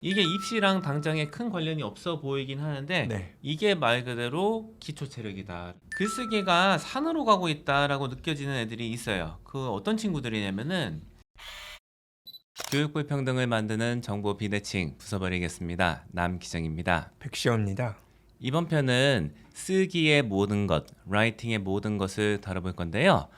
이게 입시랑 당장에 큰 관련이 없어 보이긴 하는데 네. 이게 말 그대로 기초 체력이다. 글쓰기가 산으로 가고 있다라고 느껴지는 애들이 있어요. 그 어떤 친구들이냐면은 교육 불평등을 만드는 정보 비대칭 부숴버리겠습니다. 남기정입니다. 백시원입니다. 이번 편은 쓰기의 모든 것, 라이팅의 모든 것을 다뤄볼 건데요.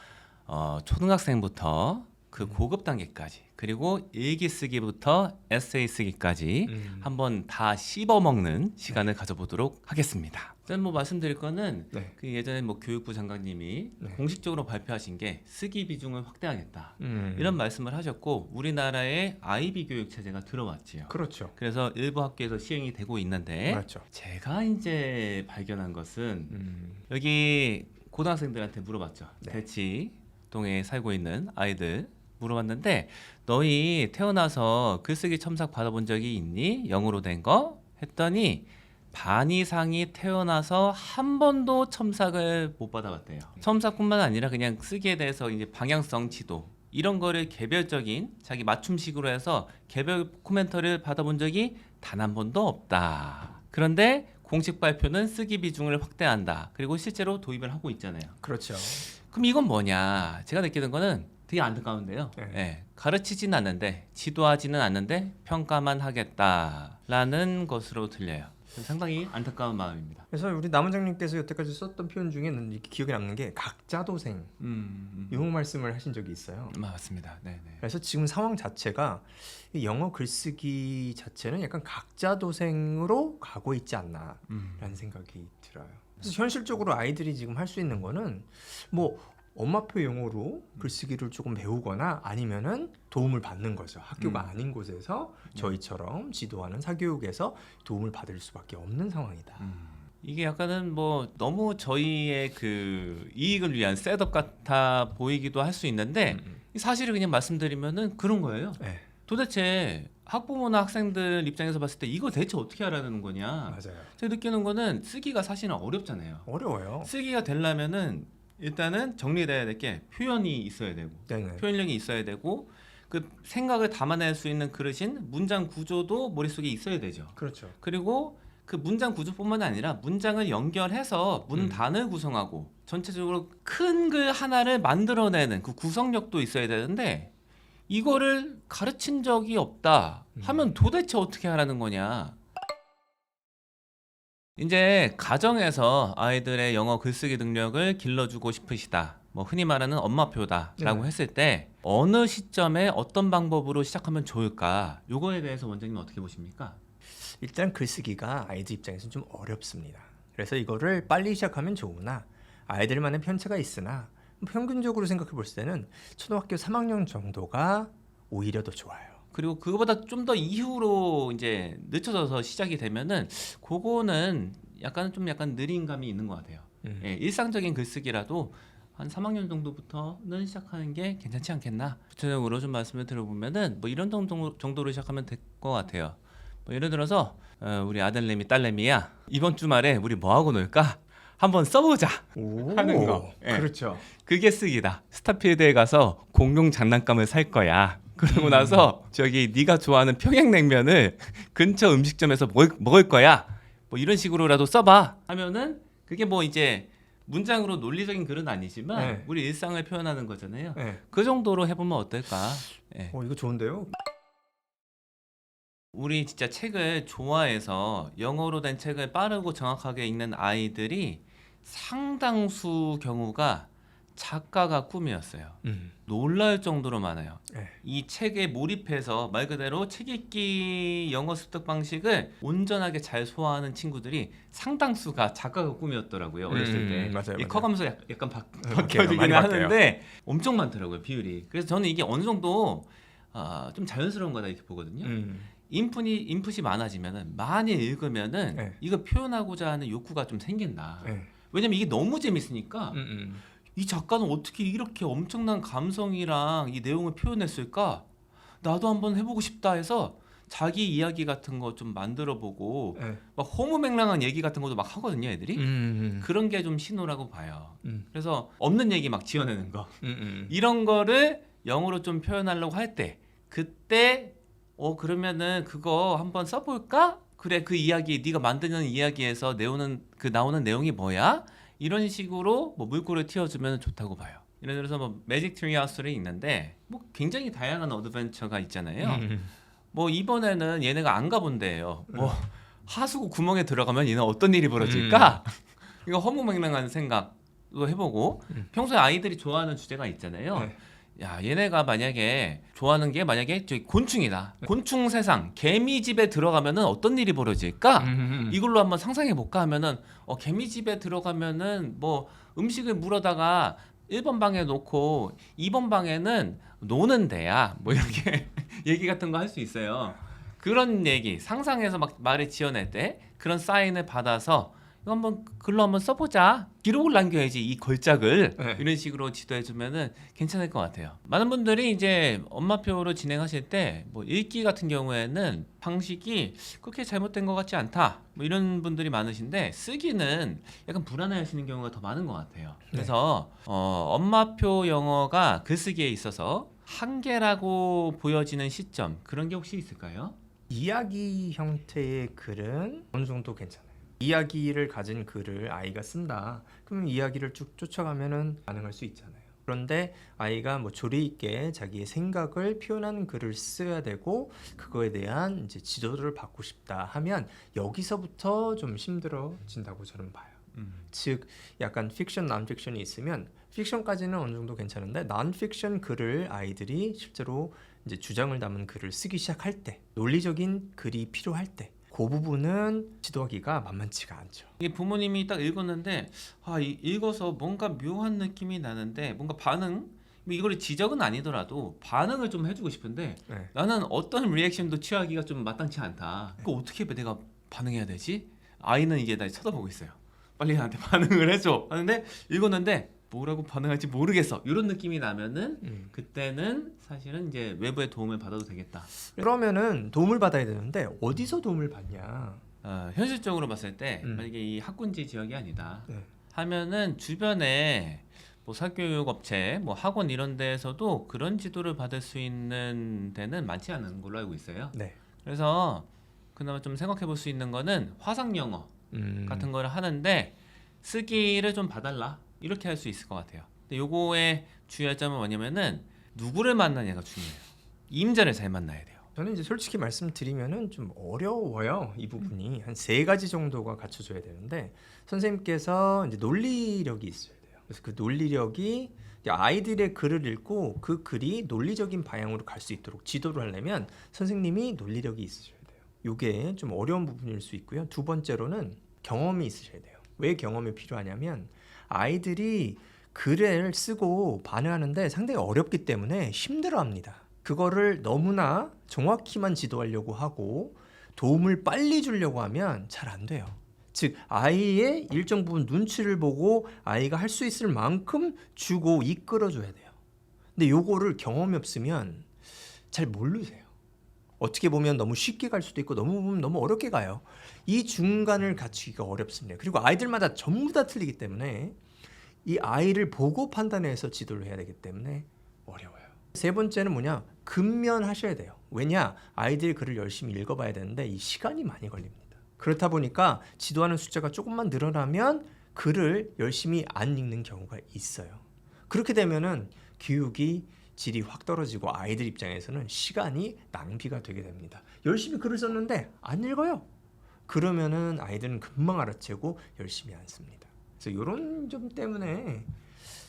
초등학생부터 그 고급 단계까지 그리고 일기 쓰기부터 에세이 쓰기까지 한번 다 씹어먹는 시간을 가져보도록 하겠습니다. 일단 뭐 말씀드릴 거는 네. 그 예전에 뭐 교육부 장관님이 네. 공식적으로 발표하신 게 쓰기 비중을 확대하겠다 이런 이런 말씀을 하셨고 우리나라에 아이비 교육 체제가 들어왔지요. 그렇죠. 그래서 일부 학교에서 시행이 되고 있는데 맞죠. 제가 이제 발견한 것은 여기 고등학생들한테 물어봤죠. 네. 대치동에 살고 있는 아이들 물어봤는데 너희 태어나서 글쓰기 첨삭 받아본 적이 있니? 영어로 된 거? 했더니 반 이상이 태어나서 한 번도 첨삭을 못 받아봤대요. 첨삭뿐만 아니라 그냥 쓰기에 대해서 이제 방향성 지도 이런 거를 개별적인 자기 맞춤식으로 해서 개별 코멘터를 받아본 적이 단 한 번도 없다. 그런데 공식 발표는 쓰기 비중을 확대한다. 그리고 실제로 도입을 하고 있잖아요. 그렇죠. 그럼 이건 뭐냐? 제가 느끼는 거는 되게 안타까운데요. 네. 예, 가르치진 않는데 지도하지는 않는데 평가만 하겠다라는 것으로 들려요. 상당히 안타까운 마음입니다. 그래서 우리 남원장님께서 여태까지 썼던 표현 중에는 이렇게 기억에 남는 게 각자도생 이 말씀을 하신 적이 있어요. 맞습니다. 네네. 그래서 지금 상황 자체가 이 영어 글쓰기 자체는 약간 각자도생으로 가고 있지 않나라는 생각이 들어요. 그래서 현실적으로 아이들이 지금 할 수 있는 거는 뭐 엄마표 영어로 글쓰기를 조금 배우거나 아니면은 도움을 받는 거죠. 학교가 아닌 곳에서 저희처럼 지도하는 사교육에서 도움을 받을 수밖에 없는 상황이다. 이게 약간은 뭐 너무 저희의 그 이익을 위한 셋업 같아 보이기도 할 수 있는데 사실을 그냥 말씀드리면은 그런 거예요. 네, 도대체 학부모나 학생들 입장에서 봤을 때 이거 대체 어떻게 하라는 거냐. 맞아요. 제가 느끼는 거는 쓰기가 사실은 어렵잖아요. 어려워요. 쓰기가 되려면은 일단은 정리돼야 될 게 표현이 있어야 되고 네. 표현력이 있어야 되고 그 생각을 담아낼 수 있는 그릇인 문장 구조도 머릿속에 있어야 되죠. 그렇죠. 그리고 그 문장 구조뿐만 아니라 문장을 연결해서 문단을 구성하고 전체적으로 큰 글 하나를 만들어내는 그 구성력도 있어야 되는데 이거를 가르친 적이 없다 하면 도대체 어떻게 하라는 거냐. 이제 가정에서 아이들의 영어 글쓰기 능력을 길러주고 싶으시다. 뭐 흔히 말하는 엄마표다라고 네. 했을 때 어느 시점에 어떤 방법으로 시작하면 좋을까? 요거에 대해서 원장님 어떻게 보십니까? 일단 글쓰기가 아이들 입장에서는 좀 어렵습니다. 그래서 이거를 빨리 시작하면 좋으나 아이들만의 편차가 있으나 평균적으로 생각해 볼 때는 초등학교 3학년 정도가 오히려 더 좋아요. 그리고 그거보다 좀 더 이후로 이제 늦춰져서 시작이 되면은 그거는 약간 느린 감이 있는 것 같아요. 예, 일상적인 글쓰기라도 한 3학년 정도부터는 시작하는 게 괜찮지 않겠나? 구체적으로 좀 말씀을 들어보면은 뭐 이런 정도로 시작하면 될 것 같아요. 뭐 예를 들어서 우리 아들내미 딸내미야 이번 주말에 우리 뭐 하고 놀까? 한번 써보자 하는 거. 예. 그렇죠. 그게 쓰기다. 스타필드에 가서 공룡 장난감을 살 거야. 그러고 나서 저기 네가 좋아하는 평양냉면을 근처 음식점에서 먹을 거야. 뭐 이런 식으로라도 써봐 하면은 그게 뭐 이제 문장으로 논리적인 글은 아니지만 네. 우리 일상을 표현하는 거잖아요. 네. 그 정도로 해보면 어떨까? 예. 이거 좋은데요? 우리 진짜 책을 좋아해서 영어로 된 책을 빠르고 정확하게 읽는 아이들이 상당수 경우가 작가가 꿈이었어요. 놀랄 정도로 많아요. 네. 이 책에 몰입해서 말 그대로 책 읽기 영어 습득 방식을 온전하게 잘 소화하는 친구들이 상당수가 작가가 꿈이었더라고요. 어렸을 때. 맞아요, 이 맞아요. 커가면서 약간 바뀌어요. 바뀌어지긴 많이 바뀌어요. 하는데 엄청 많더라고요. 비율이. 그래서 저는 이게 어느 정도 좀 자연스러운 거다 이렇게 보거든요. 인풋이 많아지면은 많이 읽으면은 네. 이거 표현하고자 하는 욕구가 좀 생긴다. 네. 왜냐면 이게 너무 재밌으니까 이 작가는 어떻게 이렇게 엄청난 감성이랑 이 내용을 표현했을까? 나도 한번 해보고 싶다 해서 자기 이야기 같은 거 좀 만들어보고 네. 막 허무맹랑한 얘기 같은 것도 막 하거든요, 애들이. 음. 그런 게 좀 신호라고 봐요. 음. 그래서 없는 얘기 막 지어내는 거 이런 거를 영어로 좀 표현하려고 할 때 그때 그러면은 그거 한번 써볼까? 그래, 그 이야기 네가 만드는 이야기에서 나오는 내용이 뭐야? 이런 식으로 뭐 물꼬를 틔워주면 좋다고 봐요. 예를 들어서 뭐 매직 트리하우스를 읽는데 뭐 굉장히 다양한 어드벤처가 있잖아요. 뭐 이번에는 얘네가 안 가본 데예요. 뭐 하수구 구멍에 들어가면 얘는 어떤 일이 벌어질까? 이거 허무맹랑한 생각도 해보고 평소에 아이들이 좋아하는 주제가 있잖아요. 네. 야, 얘네가 만약에 좋아하는 게 만약에 저기 곤충이다. 곤충 세상, 개미집에 들어가면은 어떤 일이 벌어질까? 이걸로 한번 상상해 볼까 하면은 개미집에 들어가면은 뭐 음식을 물어다가 1번 방에 놓고 2번 방에는 노는 데야. 뭐 이렇게 얘기 같은 거 할 수 있어요. 그런 얘기 상상해서 막 말을 지어낼 때 그런 사인을 받아서 이거 한번 글로 한번 써보자. 기록을 남겨야지 이 걸작을. 네. 이런 식으로 지도해주면은 괜찮을 것 같아요. 많은 분들이 이제 엄마표로 진행하실 때 뭐 읽기 같은 경우에는 방식이 그렇게 잘못된 것 같지 않다. 뭐 이런 분들이 많으신데 쓰기는 약간 불안해하시는 경우가 더 많은 것 같아요. 그래서 엄마표 영어가 글쓰기에 있어서 한계라고 보여지는 시점 그런 게 혹시 있을까요? 이야기 형태의 글은 어느 정도 괜찮아요. 이야기를 가진 글을 아이가 쓴다. 그럼 이야기를 쭉 쫓아가면은 가능할 수 있잖아요. 그런데 아이가 뭐 조리 있게 자기의 생각을 표현하는 글을 써야 되고 그거에 대한 이제 지도를 받고 싶다 하면 여기서부터 좀 힘들어진다고 저는 봐요. 즉 약간 픽션, 논픽션이 있으면 픽션까지는 어느 정도 괜찮은데 논픽션 글을 아이들이 실제로 이제 주장을 담은 글을 쓰기 시작할 때, 논리적인 글이 필요할 때, 그 부분은 지도하기가 만만치가 않죠. 이게 부모님이 딱 읽었는데 읽어서 뭔가 묘한 느낌이 나는데 뭔가 반응 뭐 이걸 지적은 아니더라도 반응을 좀 해주고 싶은데 네. 나는 어떤 리액션도 취하기가 좀 마땅치 않다. 그거 어떻게 내가 반응해야 되지? 아이는 이제 날 쳐다보고 있어요. 빨리 나한테 반응을 해줘 하는데 읽었는데 뭐라고 반응할지 모르겠어. 이런 느낌이 나면은 그때는 사실은 이제 외부의 도움을 받아도 되겠다. 그러면은 도움을 받아야 되는데 어디서 도움을 받냐? 현실적으로 봤을 때 만약에 이 학군지 지역이 아니다 네. 하면은 주변에 뭐 사교육 업체, 뭐 학원 이런 데에서도 그런 지도를 받을 수 있는 데는 많지 않은 걸로 알고 있어요. 네. 그래서 그나마 좀 생각해 볼 수 있는 거는 화상 영어 같은 거를 하는데 쓰기를 좀 봐달라 이렇게 할 수 있을 것 같아요. 근데 요거의 주의할 점은 뭐냐면은 누구를 만나냐가 중요해요. 임자를 잘 만나야 돼요. 저는 이제 솔직히 말씀드리면은 좀 어려워요. 이 부분이 한 3가지 정도가 갖춰져야 되는데 선생님께서 이제 논리력이 있어야 돼요. 그래서 그 논리력이 이제 아이들의 글을 읽고 그 글이 논리적인 방향으로 갈 수 있도록 지도를 하려면 선생님이 논리력이 있으셔야 돼요. 이게 좀 어려운 부분일 수 있고요. 두 번째로는 경험이 있으셔야 돼요. 왜 경험이 필요하냐면 아이들이 글을 쓰고 반응하는데 상당히 어렵기 때문에 힘들어합니다. 그거를 너무나 정확히만 지도하려고 하고 도움을 빨리 주려고 하면 잘 안 돼요. 즉 아이의 일정 부분 눈치를 보고 아이가 할 수 있을 만큼 주고 이끌어줘야 돼요. 근데 요거를 경험이 없으면 잘 모르세요. 어떻게 보면 너무 쉽게 갈 수도 있고 너무 어렵게 가요. 이 중간을 갖추기가 어렵습니다. 그리고 아이들마다 전부 다 틀리기 때문에 이 아이를 보고 판단해서 지도를 해야 되기 때문에 어려워요. 세 번째는 뭐냐? 근면하셔야 돼요. 왜냐? 아이들이 글을 열심히 읽어봐야 되는데 이 시간이 많이 걸립니다. 그렇다 보니까 지도하는 숫자가 조금만 늘어나면 글을 열심히 안 읽는 경우가 있어요. 그렇게 되면은 교육이 질이 확 떨어지고 아이들 입장에서는 시간이 낭비가 되게 됩니다. 열심히 글을 썼는데 안 읽어요. 그러면은 아이들은 금방 알아채고 열심히 안 씁니다. 그래서 이런 점 때문에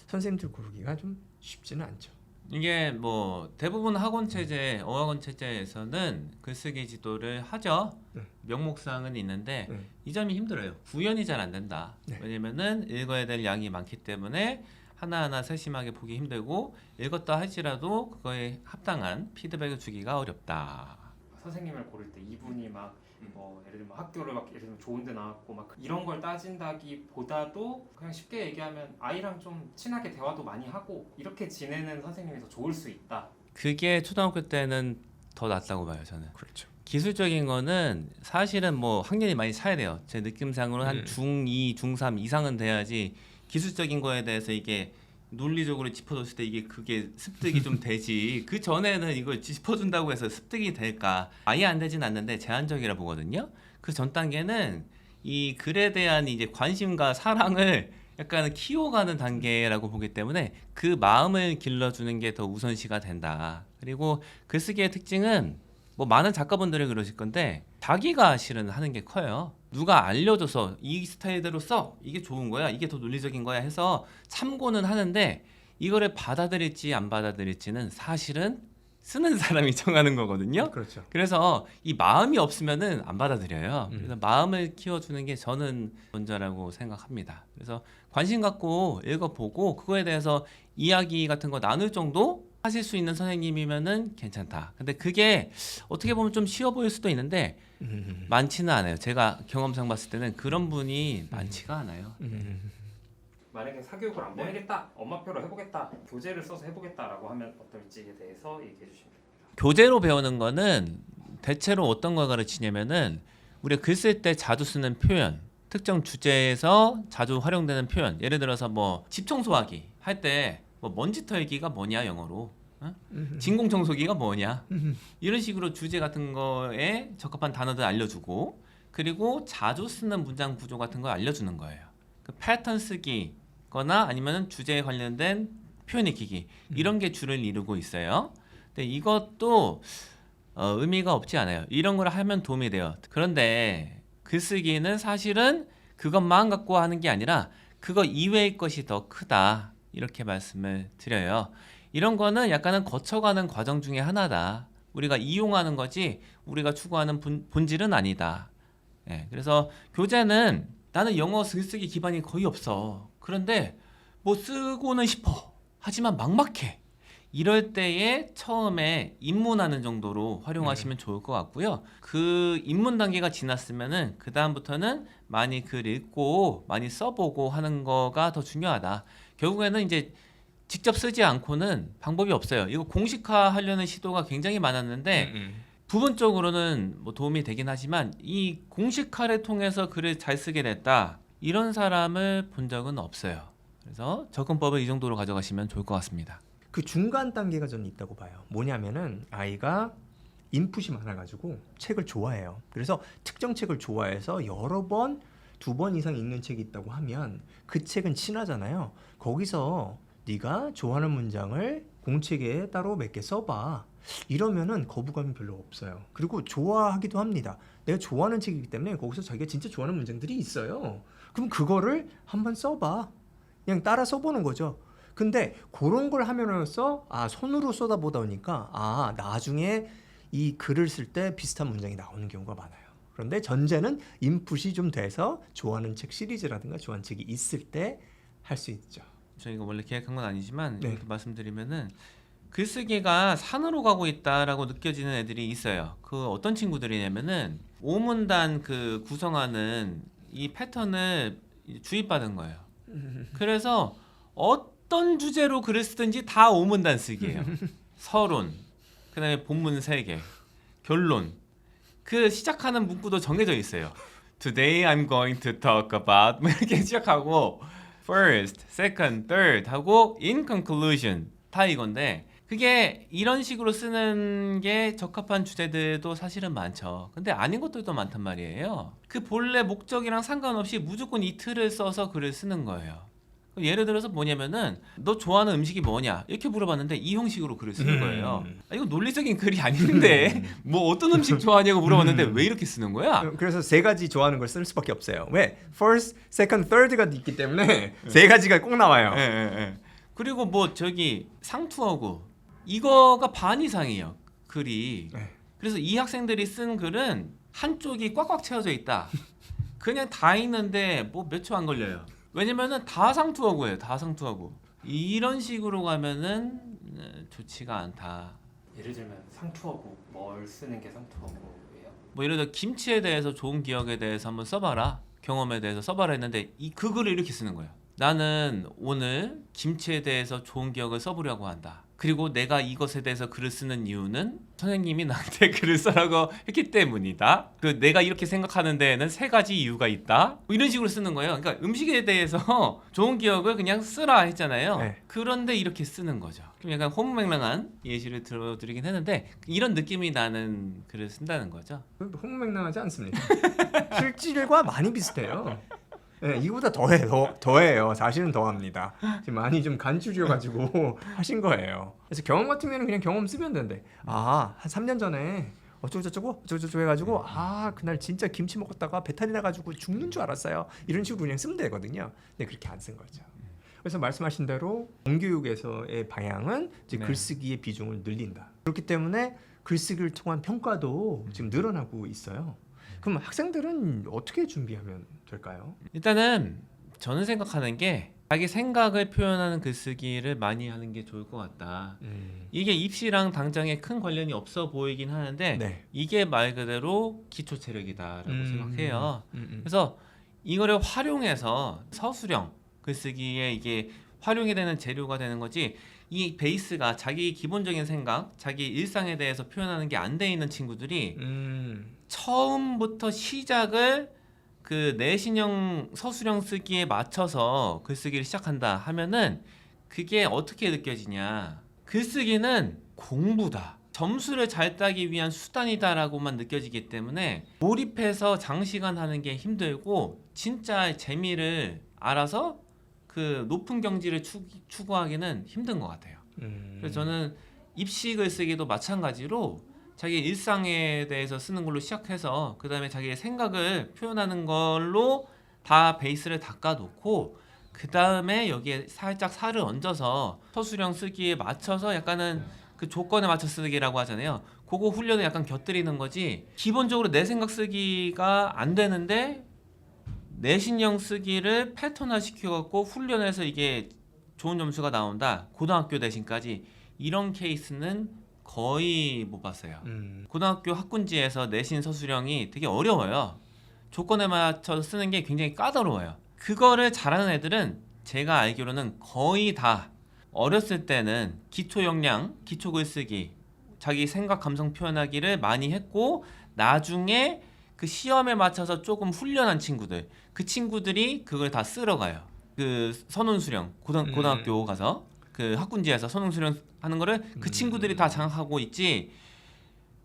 선생님들 고르기가 좀 쉽지는 않죠. 이게 뭐 대부분 학원 체제, 어학원 체제에서는 글쓰기 지도를 하죠. 명목상은 있는데 이 점이 힘들어요. 구현이 잘 안 된다. 네. 왜냐면은 읽어야 될 양이 많기 때문에 하나하나 세심하게 보기 힘들고 읽었다 할지라도 그거에 합당한 피드백을 주기가 어렵다. 선생님을 고를 때 이분이 막 뭐 예를 들면 학교를 막 예를 들면 좋은데 나왔고 막 이런 걸 따진다기보다도 그냥 쉽게 얘기하면 아이랑 좀 친하게 대화도 많이 하고 이렇게 지내는 선생님이 더 좋을 수 있다. 그게 초등학교 때는 더 낫다고 봐요, 저는. 그렇죠. 기술적인 거는 사실은 뭐 학년이 많이 차야 돼요. 제 느낌상으로는 한 중2, 중3 이상은 돼야지 기술적인 거에 대해서 이게 논리적으로 짚어줬을 때 그게 습득이 좀 되지. 그 전에는 이걸 짚어준다고 해서 습득이 될까? 아예 안 되진 않는데 제한적이라 보거든요. 그 전 단계는 이 글에 대한 이제 관심과 사랑을 약간 키워가는 단계라고 보기 때문에 그 마음을 길러주는 게 더 우선시가 된다. 그리고 글쓰기의 특징은 뭐 많은 작가분들이 그러실 건데 자기가 실은 하는 게 커요. 누가 알려줘서 이 스타일대로 써, 이게 좋은 거야, 이게 더 논리적인 거야 해서 참고는 하는데 이거를 받아들일지 안 받아들일지는 사실은 쓰는 사람이 정하는 거거든요. 그렇죠. 그래서 이 마음이 없으면은 안 받아들여요. 음. 그래서 마음을 키워주는 게 저는 먼저라고 생각합니다. 그래서 관심 갖고 읽어보고 그거에 대해서 이야기 같은 거 나눌 정도 하실 수 있는 선생님이면은 괜찮다. 근데 그게 어떻게 보면 좀 쉬워 보일 수도 있는데 많지는 않아요. 제가 경험상 봤을 때는 그런 분이 많지가 않아요. 만약에 사교육을 안 보내겠다, 엄마표로 해보겠다, 교재를 써서 해보겠다라고 하면 어떨지에 대해서 얘기해 주시면 됩니다. 교재로 배우는 거는 대체로 어떤 걸 가르치냐면은 우리가 글 쓸 때 자주 쓰는 표현, 특정 주제에서 자주 활용되는 표현. 예를 들어서 뭐 집 청소하기 할 때 뭐 먼지 털기가 뭐냐 영어로, 진공 청소기가 뭐냐 이런 식으로 주제 같은 거에 적합한 단어들 알려주고 그리고 자주 쓰는 문장 구조 같은 걸 알려주는 거예요. 그 패턴 쓰기거나 아니면 주제에 관련된 표현 익히기 이런 게 주를 이루고 있어요. 근데 이것도 의미가 없지 않아요. 이런 걸 하면 도움이 돼요. 그런데 글쓰기는 사실은 그것만 갖고 하는 게 아니라 그거 이외의 것이 더 크다. 이렇게 말씀을 드려요. 이런 거는 약간은 거쳐가는 과정 중에 하나다. 우리가 이용하는 거지 우리가 추구하는 본질은 아니다. 예, 그래서 교재는 나는 영어 글쓰기 기반이 거의 없어. 그런데 뭐 쓰고는 싶어. 하지만 막막해. 이럴 때에 처음에 입문하는 정도로 활용하시면 좋을 것 같고요. 그 입문 단계가 지났으면은 그 다음부터는 많이 글 읽고 많이 써보고 하는 거가 더 중요하다. 결국에는 이제 직접 쓰지 않고는 방법이 없어요. 이거 공식화하려는 시도가 굉장히 많았는데 부분적으로는 뭐 도움이 되긴 하지만 이 공식화를 통해서 글을 잘 쓰게 됐다. 이런 사람을 본 적은 없어요. 그래서 접근법을 이 정도로 가져가시면 좋을 것 같습니다. 그 중간 단계가 저는 있다고 봐요. 뭐냐면은 아이가 인풋이 많아가지고 책을 좋아해요. 그래서 특정 책을 좋아해서 여러 번, 2번 이상 읽는 책이 있다고 하면 그 책은 친하잖아요. 거기서 네가 좋아하는 문장을 공책에 따로 몇 개 써봐. 이러면은 거부감이 별로 없어요. 그리고 좋아하기도 합니다. 내가 좋아하는 책이기 때문에 거기서 자기가 진짜 좋아하는 문장들이 있어요. 그럼 그거를 한번 써봐. 그냥 따라 써보는 거죠. 근데 그런 걸 하면서 손으로 쏟아보다 보니까 나중에 이 글을 쓸 때 비슷한 문장이 나오는 경우가 많아요. 그런데 전제는 인풋이 좀 돼서 좋아하는 책 시리즈라든가 좋아하는 책이 있을 때 할 수 있죠. 저희가 원래 계획한 건 아니지만 네. 이렇게 말씀드리면은 글쓰기가 산으로 가고 있다라고 느껴지는 애들이 있어요. 그 어떤 친구들이냐면은 오문단 그 구성하는 이 패턴을 주입받은 거예요. 그래서 어떤 주제로 글을 쓰든지 다 오문단 쓰기예요. 서론, 그다음에 본문 3개, 결론. 그 시작하는 문구도 정해져 있어요. Today I'm going to talk about 이렇게 시작하고 first, second, third 하고 in conclusion 다 이건데 그게 이런 식으로 쓰는 게 적합한 주제들도 사실은 많죠. 근데 아닌 것들도 많단 말이에요. 그 본래 목적이랑 상관없이 무조건 이 틀을 써서 글을 쓰는 거예요. 예를 들어서 뭐냐면은 너 좋아하는 음식이 뭐냐 이렇게 물어봤는데 이 형식으로 글을 쓰는 거예요. 이거 논리적인 글이 아닌데 뭐 어떤 음식 좋아하냐고 물어봤는데 왜 이렇게 쓰는 거야? 그래서 3가지 좋아하는 걸 쓸 수밖에 없어요. 왜? First, second, third가 있기 때문에 3가지가 꼭 나와요. 예. 그리고 뭐 저기 상투어구 이거가 반 이상이에요 글이. 네. 그래서 이 학생들이 쓴 글은 한쪽이 꽉꽉 채워져 있다. 그냥 다 있는데 뭐 몇 초 안 걸려요. 왜냐면은 다 상투어구예요. 다 상투어구. 이런 식으로 가면은 좋지가 않다. 예를 들면 상투어구 뭘 쓰는 게 상투어구예요? 뭐 예를 들어 김치에 대해서 좋은 기억에 대해서 한번 써봐라. 경험에 대해서 써봐라 했는데 그 글을 이렇게 쓰는 거예요. 나는 오늘 김치에 대해서 좋은 기억을 써보려고 한다. 그리고 내가 이것에 대해서 글을 쓰는 이유는 선생님이 나한테 글을 써라고 했기 때문이다. 그 내가 이렇게 생각하는 데에는 3가지 이유가 있다. 뭐 이런 식으로 쓰는 거예요. 그러니까 음식에 대해서 좋은 기억을 그냥 쓰라 했잖아요. 네. 그런데 이렇게 쓰는 거죠. 좀 약간 호무맹랑한 예시를 들어드리긴 했는데 이런 느낌이 나는 글을 쓴다는 거죠. 홍맹랑하지 않습니다. 실질과 많이 비슷해요. 네, 이거보다 더해요. 사실은 더합니다. 지금 많이 좀 간추려가지고 하신 거예요. 그래서 경험 같으면 그냥 경험 쓰면 되는데 한 3년 전에 어쩌고저쩌고 해가지고 그날 진짜 김치 먹었다가 배탈이 나가지고 죽는 줄 알았어요. 이런 식으로 그냥 쓰면 되거든요. 근데 그렇게 안 쓴 거죠. 그래서 말씀하신 대로 공교육에서의 방향은 이제 네. 글쓰기의 비중을 늘린다. 그렇기 때문에 글쓰기를 통한 평가도 지금 늘어나고 있어요. 그럼 학생들은 어떻게 준비하면 될까요? 일단은 저는 생각하는 게 자기 생각을 표현하는 글쓰기를 많이 하는 게 좋을 것 같다. 이게 입시랑 당장에 큰 관련이 없어 보이긴 하는데 네. 이게 말 그대로 기초 체력이다라고 생각해요. 음. 그래서 이거를 활용해서 서술형 글쓰기에 이게 활용이 되는 재료가 되는 거지. 이 베이스가 자기 기본적인 생각, 자기 일상에 대해서 표현하는 게 안 돼 있는 친구들이 처음부터 시작을 그 내신형 서술형 쓰기에 맞춰서 글쓰기를 시작한다 하면은 그게 어떻게 느껴지냐. 글쓰기는 공부다. 점수를 잘 따기 위한 수단이다라고만 느껴지기 때문에 몰입해서 장시간 하는 게 힘들고 진짜 재미를 알아서 그 높은 경지를 추구하기는 힘든 것 같아요. 그래서 저는 입시 글쓰기도 마찬가지로 자기 일상에 대해서 쓰는 걸로 시작해서 그 다음에 자기의 생각을 표현하는 걸로 다 베이스를 닦아놓고 그 다음에 여기에 살짝 살을 얹어서 서술형 쓰기에 맞춰서 약간은 그 조건에 맞춰 쓰기라고 하잖아요. 그거 훈련을 약간 곁들이는 거지. 기본적으로 내 생각 쓰기가 안 되는데 내신형 쓰기를 패턴화 시켜갖고 훈련해서 이게 좋은 점수가 나온다. 고등학교 내신까지 이런 케이스는 거의 못 봤어요. 고등학교 학군지에서 내신 서술형이 되게 어려워요. 조건에 맞춰서 쓰는 게 굉장히 까다로워요. 그거를 잘하는 애들은 제가 알기로는 거의 다 어렸을 때는 기초 역량, 기초 글쓰기, 자기 생각 감성 표현하기를 많이 했고 나중에 그 시험에 맞춰서 조금 훈련한 친구들, 그 친구들이 그걸 다 쓸어가요. 그 선훈수령 고등학교 가서 그 학군지에서 선훈수령 하는 거를 그 친구들이 다 장악하고 있지.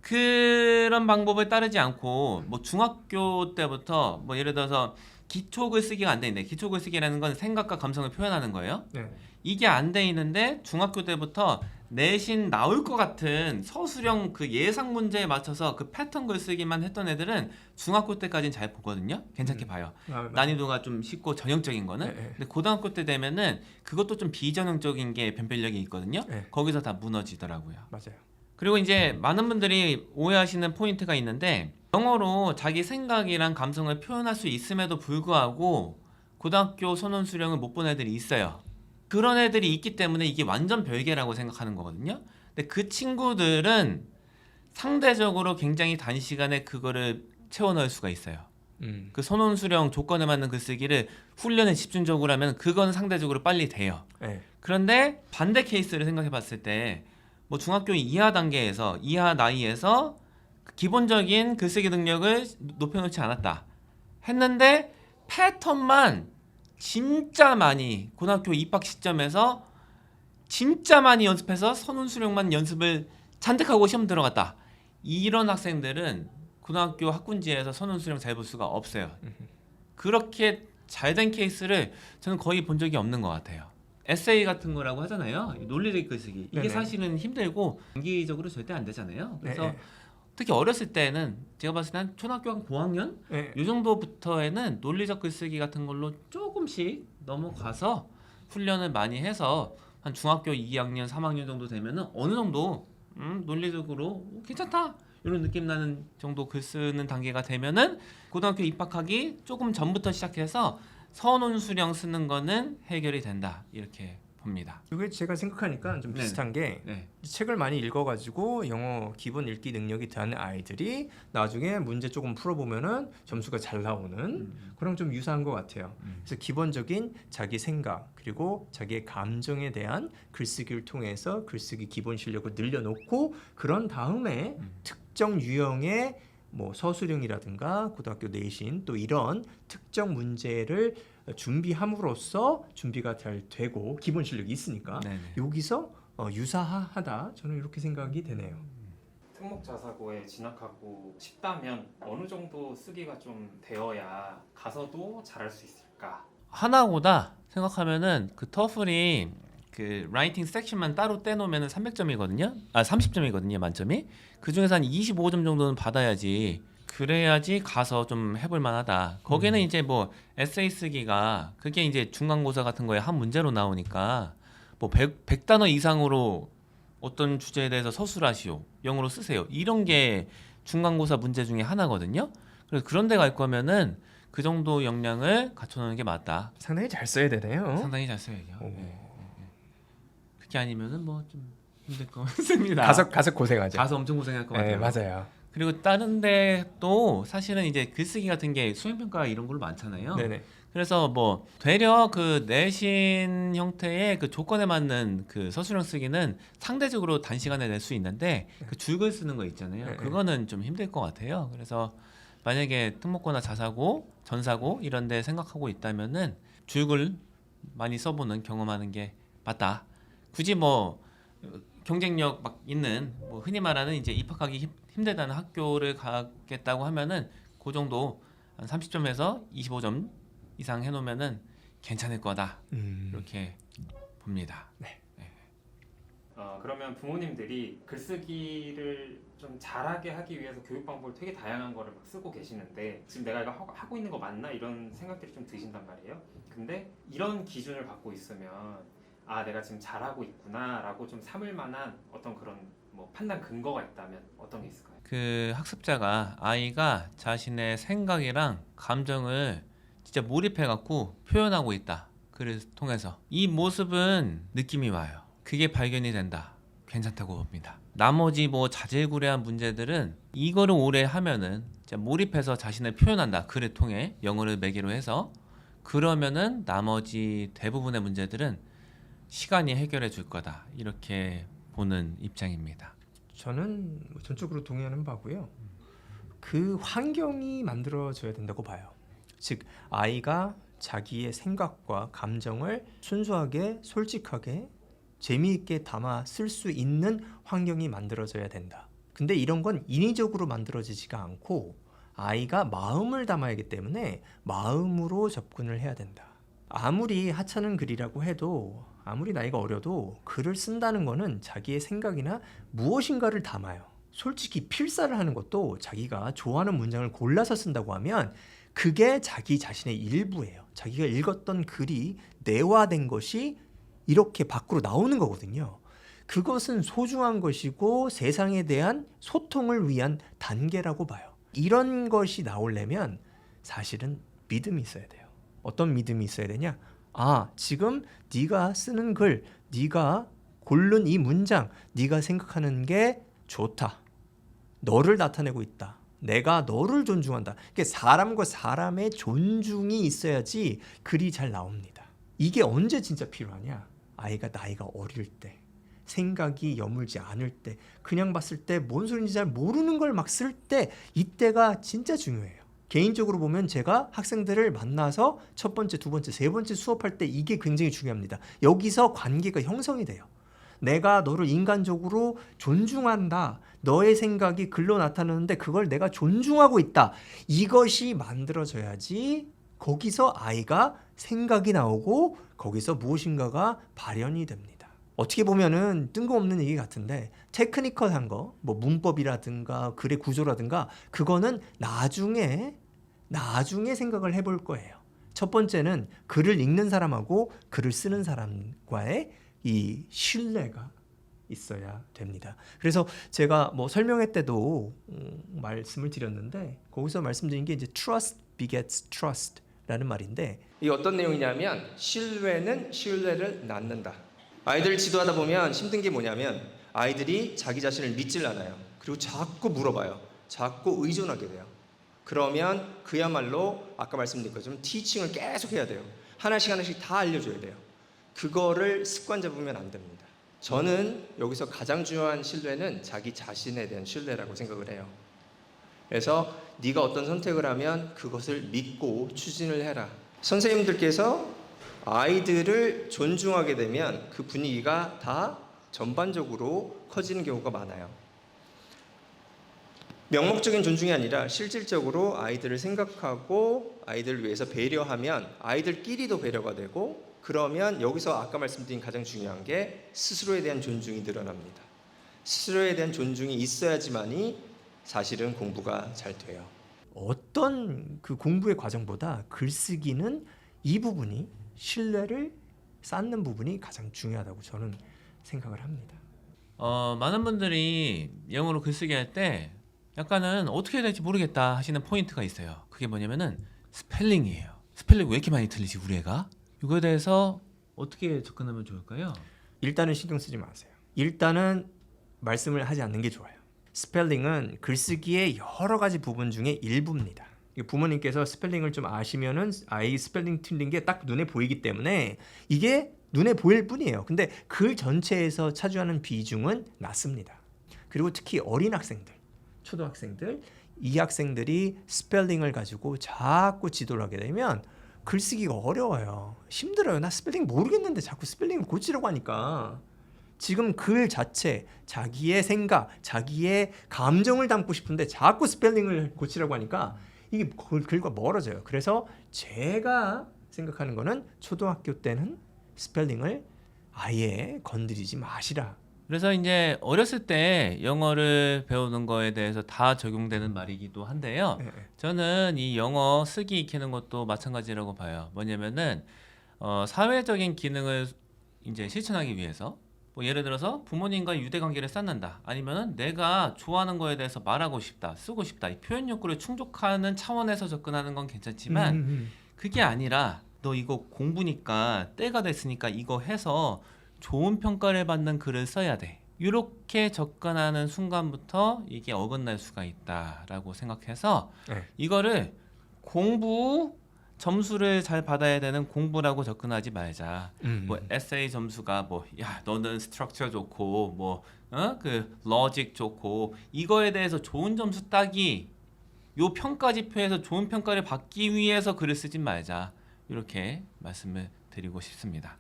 그런 방법을 따르지 않고 뭐 중학교 때부터 뭐 예를 들어서 기초 글쓰기가 안 돼 있는데 기초 글쓰기라는 건 생각과 감성을 표현하는 거예요. 네. 이게 안 돼 있는데 중학교 때부터 내신 나올 것 같은 서술형 그 예상 문제에 맞춰서 그 패턴 글쓰기만 했던 애들은 중학교 때까지는 잘 보거든요. 괜찮게 봐요. 난이도가 좀 쉽고 전형적인 거는. 네. 근데 고등학교 때 되면은 그것도 좀 비전형적인 게 변별력이 있거든요. 네. 거기서 다 무너지더라고요. 맞아요. 그리고 이제 많은 분들이 오해하시는 포인트가 있는데 영어로 자기 생각이랑 감성을 표현할 수 있음에도 불구하고 고등학교 선원 수령을 못 본 애들이 있어요. 그런 애들이 있기 때문에 이게 완전 별개라고 생각하는 거거든요. 근데 그 친구들은 상대적으로 굉장히 단시간에 그거를 채워 넣을 수가 있어요. 그 선원 수령 조건에 맞는 글쓰기를 훈련에 집중적으로 하면 그건 상대적으로 빨리 돼요. 네. 그런데 반대 케이스를 생각해 봤을 때 뭐 중학교 이하 단계에서 이하 나이에서 기본적인 글쓰기 능력을 높여놓지 않았다 했는데 패턴만 진짜 많이 고등학교 입학 시점에서 진짜 많이 연습해서 선훈수령만 연습을 잔뜩 하고 시험 들어갔다. 이런 학생들은 고등학교 학군지에서 선훈수령 잘 볼 수가 없어요. 그렇게 잘된 케이스를 저는 거의 본 적이 없는 것 같아요. 에세이 같은 거라고 하잖아요. 논리적 글쓰기. 이게 네네. 사실은 힘들고 단기적으로 절대 안 되잖아요. 그래서 네. 특히 어렸을 때는 제가 봤을 때 한 초등학교 한 고학년? 네. 이 정도부터에는 논리적 글쓰기 같은 걸로 조금씩 넘어가서 훈련을 많이 해서 한 중학교 2학년, 3학년 정도 되면은 어느 정도 논리적으로 괜찮다 이런 느낌 나는 정도 글 쓰는 단계가 되면은 고등학교 입학하기 조금 전부터 시작해서 선훈수령 쓰는 거는 해결이 된다 이렇게 봅니다. 이게 제가 생각하니까 좀 네네. 비슷한 게 네. 책을 많이 읽어가지고 영어 기본 읽기 능력이 된 아이들이 나중에 문제 조금 풀어보면은 점수가 잘 나오는 그런 좀 유사한 것 같아요. 그래서 기본적인 자기 생각 그리고 자기의 감정에 대한 글쓰기를 통해서 글쓰기 기본 실력을 늘려놓고 그런 다음에 특정 유형의 뭐 서술형이라든가 고등학교 내신 또 이런 특정 문제를 준비함으로써 준비가 잘 되고 기본 실력이 있으니까 네네. 여기서 유사하다 저는 이렇게 생각이 되네요. 특목자사고에 진학하고 싶다면 어느 정도 쓰기가 좀 되어야 가서도 잘할 수 있을까? 하나고다 생각하면은 그 터플이 그 라이팅 섹션만 따로 떼놓으면 300점이거든요. 30점이거든요, 만점이. 그 중에서 한 25점 정도는 받아야지. 그래야지 가서 좀 해볼 만하다. 거기는 이제 뭐 에세이 쓰기가 그게 이제 중간고사 같은 거에 한 문제로 나오니까 뭐 100단어 이상으로 어떤 주제에 대해서 서술하시오, 영어로 쓰세요. 이런 게 중간고사 문제 중에 하나거든요. 그래서 그런 데 갈 거면은 그 정도 역량을 갖춰놓는 게 맞다. 상당히 잘 써야 되네요. 상당히 잘 써야죠. 오. 네. 그게 아니면은 뭐 좀 힘들 것 같습니다. 가서 고생하죠. 가서 엄청 고생할 것 네, 같아요. 맞아요. 그리고 다른 데또 사실은 이제 글쓰기 같은 게 수행평가 이런 걸로 많잖아요. 네네. 그래서 뭐 되려 그 내신 형태의 그 조건에 맞는 그 서술형 쓰기는 상대적으로 단시간에 낼 수 있는데 그 줄글 쓰는 거 있잖아요. 네. 그거는 좀 힘들 것 같아요. 그래서 만약에 특목고나 자사고, 전사고 이런 데 생각하고 있다면은 줄글 많이 써보는 경험하는 게 맞다. 굳이 뭐 경쟁력 막 있는 뭐 흔히 말하는 이제 입학하기 힘들다는 학교를 가겠다고 하면은 그 정도 한 30점에서 25점 이상 해놓으면은 괜찮을 거다 이렇게 봅니다. 그러면 부모님들이 글쓰기를 좀 잘하게 하기 위해서 교육 방법을 되게 다양한 거를 막 쓰고 계시는데 지금 내가 이거 하고 있는 거 맞나 이런 생각들이 좀 드신단 말이에요. 근데 이런 기준을 갖고 있으면 아 내가 지금 잘하고 있구나라고 좀 삼을 만한 어떤 그런 뭐 판단 근거가 있다면 어떤 게 있을까요? 그 학습자가 아이가 자신의 생각이랑 감정을 진짜 몰입해갖고 표현하고 있다. 글을 통해서 이 모습은 느낌이 와요. 그게 발견이 된다. 괜찮다고 봅니다. 나머지 뭐 자질구레한 문제들은 이거를 오래 하면은 진짜 몰입해서 자신을 표현한다. 글을 통해 영어를 매개로 해서 그러면은 나머지 대부분의 문제들은 시간이 해결해 줄 거다. 이렇게 보는 입장입니다. 저는 전적으로 동의하는 바고요. 그 환경이 만들어져야 된다고 봐요. 즉 아이가 자기의 생각과 감정을 순수하게 솔직하게 재미있게 담아 쓸 수 있는 환경이 만들어져야 된다. 근데 이런 건 인위적으로 만들어지지가 않고 아이가 마음을 담아야 하기 때문에 마음으로 접근을 해야 된다. 아무리 하찮은 글이라고 해도 아무리 나이가 어려도 글을 쓴다는 거는 자기의 생각이나 무엇인가를 담아요. 솔직히 필사를 하는 것도 자기가 좋아하는 문장을 골라서 쓴다고 하면 그게 자기 자신의 일부예요. 자기가 읽었던 글이 내화된 것이 이렇게 밖으로 나오는 거거든요. 그것은 소중한 것이고 세상에 대한 소통을 위한 단계라고 봐요. 이런 것이 나오려면 사실은 믿음이 있어야 돼요. 어떤 믿음이 있어야 되냐? 아, 지금 네가 쓰는 글, 네가 고른 이 문장, 네가 생각하는 게 좋다. 너를 나타내고 있다. 내가 너를 존중한다. 이게 사람과 사람의 존중이 있어야지 글이 잘 나옵니다. 이게 언제 진짜 필요하냐? 아이가 나이가 어릴 때, 생각이 여물지 않을 때, 그냥 봤을 때 뭔 소리인지 잘 모르는 걸 막 쓸 때, 이때가 진짜 중요해요. 개인적으로 보면 제가 학생들을 만나서 첫 번째, 두 번째, 세 번째 수업할 때 이게 굉장히 중요합니다. 여기서 관계가 형성이 돼요. 내가 너를 인간적으로 존중한다. 너의 생각이 글로 나타나는데 그걸 내가 존중하고 있다. 이것이 만들어져야지 거기서 아이가 생각이 나오고 거기서 무엇인가가 발현이 됩니다. 어떻게 보면은 뜬금없는 얘기 같은데 테크니컬한 거, 뭐 문법이라든가 글의 구조라든가 그거는 나중에 생각을 해볼 거예요. 첫 번째는 글을 읽는 사람하고 글을 쓰는 사람과의 이 신뢰가 있어야 됩니다. 그래서 제가 뭐 설명회 때도 말씀을 드렸는데 거기서 말씀드린 게 이제 trust begets trust라는 말인데 이 어떤 내용이냐면 신뢰는 신뢰를 낳는다. 아이들 지도하다 보면 힘든 게 뭐냐면 아이들이 자기 자신을 믿질 않아요. 그리고 자꾸 물어봐요. 자꾸 의존하게 돼요. 그러면 그야말로 아까 말씀드린 것처럼 티칭을 계속 해야 돼요. 하나씩 하나씩 다 알려줘야 돼요. 그거를 습관 잡으면 안 됩니다. 저는 여기서 가장 중요한 신뢰는 자기 자신에 대한 신뢰라고 생각을 해요. 그래서 네가 어떤 선택을 하면 그것을 믿고 추진을 해라. 선생님들께서 아이들을 존중하게 되면 그 분위기가 다 전반적으로 커지는 경우가 많아요. 명목적인 존중이 아니라 실질적으로 아이들을 생각하고 아이들을 위해서 배려하면 아이들끼리도 배려가 되고, 그러면 여기서 아까 말씀드린 가장 중요한 게 스스로에 대한 존중이 늘어납니다. 스스로에 대한 존중이 있어야지만이 사실은 공부가 잘 돼요. 어떤 그 공부의 과정보다 글쓰기는 이 부분이 신뢰를 쌓는 부분이 가장 중요하다고 저는 생각을 합니다. 많은 분들이 영어로 글쓰기 할 때 약간은 어떻게 해야 될지 모르겠다 하시는 포인트가 있어요. 그게 뭐냐면은 스펠링이에요. 스펠링 왜 이렇게 많이 틀리지 우리 애가? 이거에 대해서 어떻게 접근하면 좋을까요? 일단은 신경 쓰지 마세요. 일단은 말씀을 하지 않는 게 좋아요. 스펠링은 글쓰기의 여러 가지 부분 중에 일부입니다. 부모님께서 스펠링을 좀 아시면은 아이 스펠링 틀린 게 딱 눈에 보이기 때문에 이게 눈에 보일 뿐이에요. 근데 글 전체에서 차지하는 비중은 낮습니다. 그리고 특히 어린 학생들, 초등학생들, 이 학생들이 스펠링을 가지고 자꾸 지도를 하게 되면 글쓰기가 어려워요. 힘들어요. 나 스펠링 모르겠는데 자꾸 스펠링을 고치려고 하니까. 지금 글 자체, 자기의 생각, 자기의 감정을 담고 싶은데 자꾸 스펠링을 고치려고 하니까 이게 글과 멀어져요. 그래서 제가 생각하는 거는 초등학교 때는 스펠링을 아예 건드리지 마시라. 그래서 이제 어렸을 때 영어를 배우는 거에 대해서 다 적용되는 말이기도 한데요. 저는 이 영어 쓰기 익히는 것도 마찬가지라고 봐요. 뭐냐면은 사회적인 기능을 이제 실천하기 위해서, 뭐 예를 들어서 부모님과 유대 관계를 쌓는다, 아니면은 내가 좋아하는 거에 대해서 말하고 싶다, 쓰고 싶다, 이 표현 욕구를 충족하는 차원에서 접근하는 건 괜찮지만 그게 아니라 너 이거 공부니까 때가 됐으니까 이거 해서 좋은 평가를 받는 글을 써야 돼, 이렇게 접근하는 순간부터 이게 어긋날 수가 있다라고 생각해서 이거를 공부 점수를 잘 받아야 되는 공부라고 접근하지 말자. 뭐 에세이 점수가 뭐 야 너는 스트럭처 좋고 뭐 그 로직 좋고 이거에 대해서 좋은 점수 따기, 요 평가 지표에서 좋은 평가를 받기 위해서 글을 쓰지 말자, 이렇게 말씀을 드리고 싶습니다.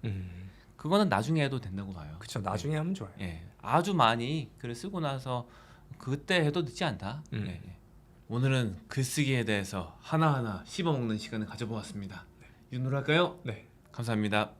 그거는 나중에 해도 된다고 봐요. 그렇죠. 나중에 하면 좋아요. 예, 아주 많이 글을 쓰고 나서 그때 해도 늦지 않다. 예. 오늘은 글쓰기에 대해서 하나하나 씹어먹는 시간을 가져보았습니다. 윤으로 할까요? 네. 감사합니다.